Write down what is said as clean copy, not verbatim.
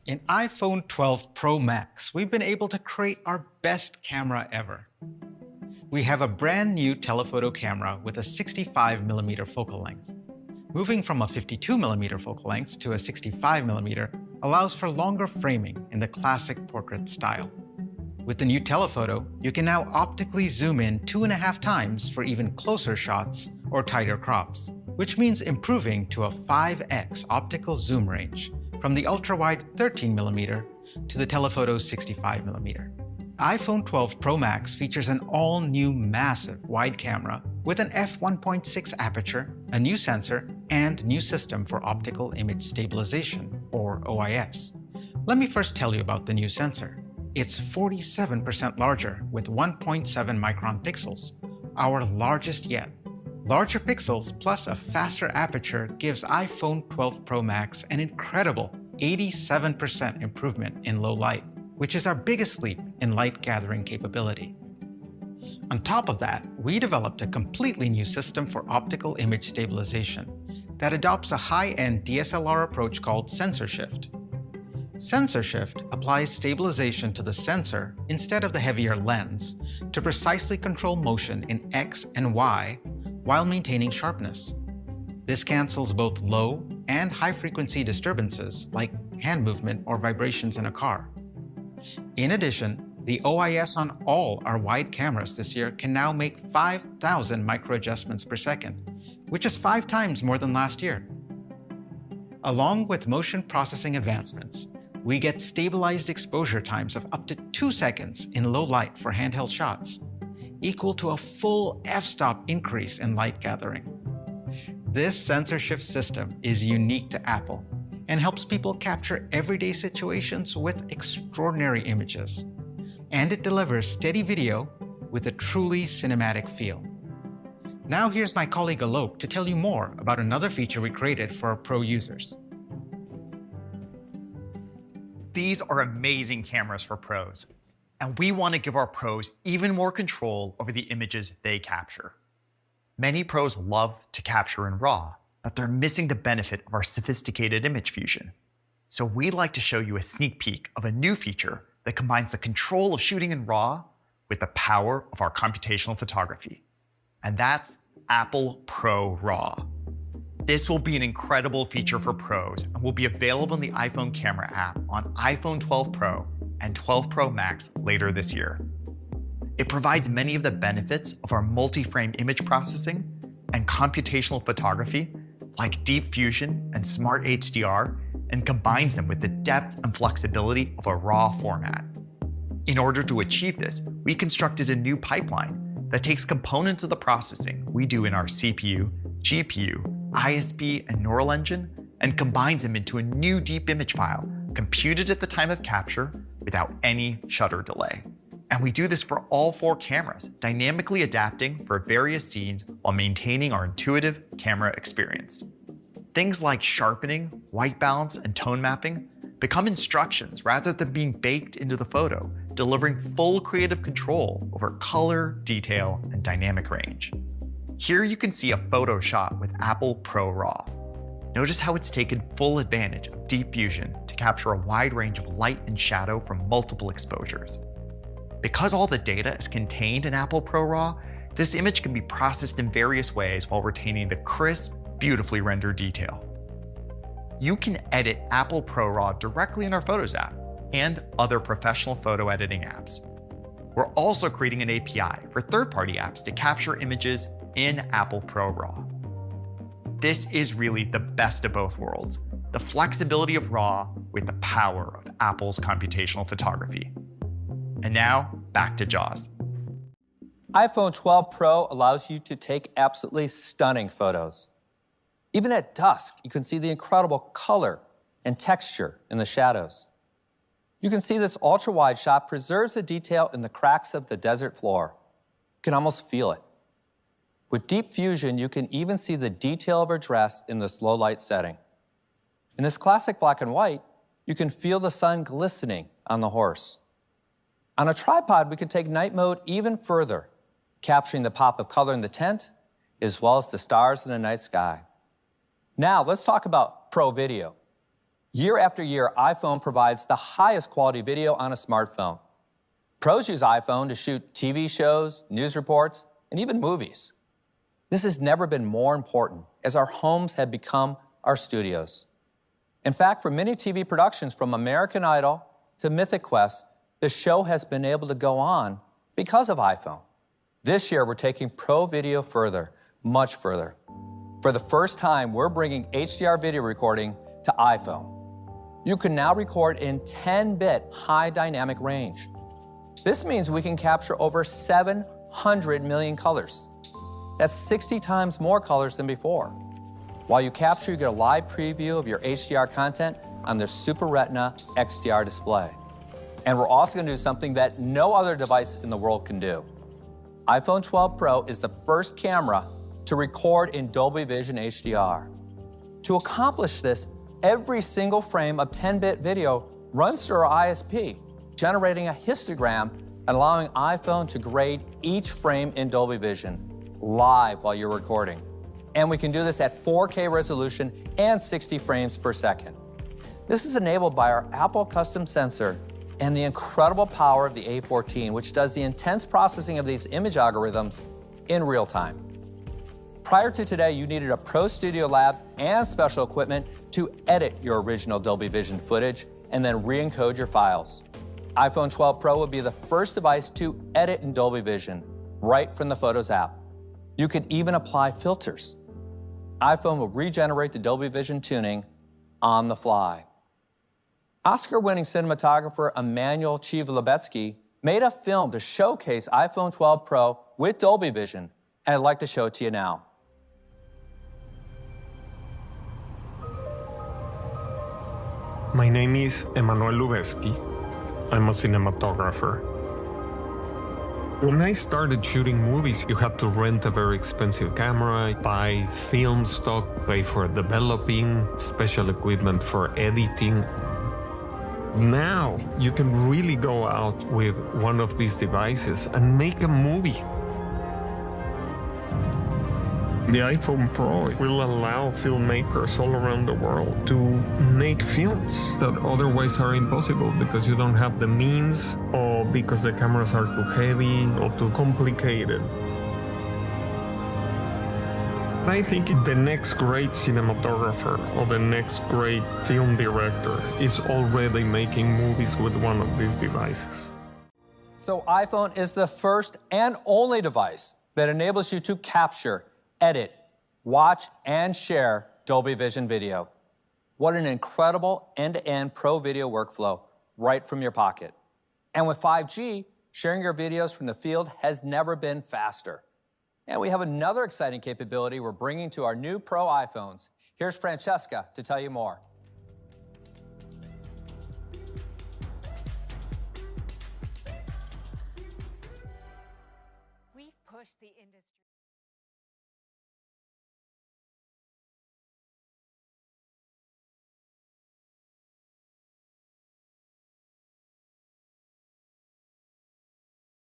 In iPhone 12 Pro Max, we've been able to create our best camera ever. We have a brand new telephoto camera with a 65mm focal length. Moving from a 52mm focal length to a 65mm allows for longer framing in the classic portrait style. With the new telephoto, you can now optically zoom in 2.5 times for even closer shots or tighter crops, which means improving to a 5x optical zoom range from the ultra-wide 13mm to the telephoto's 65mm. iPhone 12 Pro Max features an all-new massive wide camera with an f1.6 aperture, a new sensor, and new system for optical image stabilization, or OIS. Let me first tell you about the new sensor. It's 47% larger with 1.7 micron pixels, our largest yet. Larger pixels plus a faster aperture gives iPhone 12 Pro Max an incredible 87% improvement in low light, which is our biggest leap in light gathering capability. On top of that, we developed a completely new system for optical image stabilization that adopts a high-end DSLR approach called sensor shift. Sensor shift applies stabilization to the sensor instead of the heavier lens to precisely control motion in X and Y while maintaining sharpness. This cancels both low and high-frequency disturbances like hand movement or vibrations in a car. In addition, the OIS on all our wide cameras this year can now make 5,000 micro-adjustments per second, which is 5 times more than last year. Along with motion processing advancements, we get stabilized exposure times of up to 2 seconds in low light for handheld shots, equal to a full f-stop increase in light gathering. This sensor shift system is unique to Apple and helps people capture everyday situations with extraordinary images. And it delivers steady video with a truly cinematic feel. Now here's my colleague Alok to tell you more about another feature we created for our Pro users. These are amazing cameras for pros, and we want to give our pros even more control over the images they capture. Many pros love to capture in RAW, but they're missing the benefit of our sophisticated image fusion. So we'd like to show you a sneak peek of a new feature that combines the control of shooting in RAW with the power of our computational photography. And that's Apple Pro RAW. This will be an incredible feature for pros and will be available in the iPhone camera app on iPhone 12 Pro and 12 Pro Max later this year. It provides many of the benefits of our multi-frame image processing and computational photography, like deep fusion and smart HDR, and combines them with the depth and flexibility of a RAW format. In order to achieve this, we constructed a new pipeline that takes components of the processing we do in our CPU, GPU, ISP, and Neural Engine, and combines them into a new deep image file, computed at the time of capture without any shutter delay. And we do this for all 4 cameras, dynamically adapting for various scenes while maintaining our intuitive camera experience. Things like sharpening, white balance, and tone mapping become instructions rather than being baked into the photo, delivering full creative control over color, detail, and dynamic range. Here you can see a photo shot with Apple Pro RAW. Notice how it's taken full advantage of deep fusion to capture a wide range of light and shadow from multiple exposures. Because all the data is contained in Apple Pro RAW, this image can be processed in various ways while retaining the crisp, beautifully rendered detail. You can edit Apple Pro RAW directly in our Photos app and other professional photo editing apps. We're also creating an API for third-party apps to capture images in Apple Pro RAW. This is really the best of both worlds, the flexibility of RAW with the power of Apple's computational photography. And now, back to Jaws. iPhone 12 Pro allows you to take absolutely stunning photos. Even at dusk, you can see the incredible color and texture in the shadows. You can see this ultra-wide shot preserves the detail in the cracks of the desert floor. You can almost feel it. With deep fusion, you can even see the detail of her dress in this low light setting. In this classic black and white, you can feel the sun glistening on the horse. On a tripod, we can take night mode even further, capturing the pop of color in the tent, as well as the stars in the night sky. Now, let's talk about Pro Video. Year after year, iPhone provides the highest quality video on a smartphone. Pros use iPhone to shoot TV shows, news reports, and even movies. This has never been more important as our homes have become our studios. In fact, for many TV productions from American Idol to Mythic Quest, the show has been able to go on because of iPhone. This year, we're taking Pro Video further, much further. For the first time, we're bringing HDR video recording to iPhone. You can now record in 10-bit high dynamic range. This means we can capture over 700 million colors. That's 60 times more colors than before. While you capture, you get a live preview of your HDR content on the Super Retina XDR display. And we're also going to do something that no other device in the world can do. iPhone 12 Pro is the first camera to record in Dolby Vision HDR. To accomplish this, every single frame of 10-bit video runs through our ISP, generating a histogram and allowing iPhone to grade each frame in Dolby Vision live while you're recording. And we can do this at 4K resolution and 60 frames per second. This is enabled by our Apple custom sensor and the incredible power of the A14, which does the intense processing of these image algorithms in real time. Prior to today, you needed a Pro Studio Lab and special equipment to edit your original Dolby Vision footage and then re-encode your files. iPhone 12 Pro will be the first device to edit in Dolby Vision right from the Photos app. You can even apply filters. iPhone will regenerate the Dolby Vision tuning on the fly. Oscar-winning cinematographer Emmanuel Chivalabetsky made a film to showcase iPhone 12 Pro with Dolby Vision, and I'd like to show it to you now. My name is Emmanuel Lubezki. I'm a cinematographer. When I started shooting movies, you had to rent a very expensive camera, buy film stock, pay for developing, special equipment for editing. Now, you can really go out with one of these devices and make a movie. The iPhone Pro will allow filmmakers all around the world to make films that otherwise are impossible because you don't have the means or because the cameras are too heavy or too complicated. I think the next great cinematographer or the next great film director is already making movies with one of these devices. So iPhone is the first and only device that enables you to capture, edit, watch, and share Dolby Vision video. What an incredible end-to-end pro video workflow right from your pocket. And with 5G, sharing your videos from the field has never been faster. And we have another exciting capability we're bringing to our new Pro iPhones. Here's Francesca to tell you more. We've pushed the industry.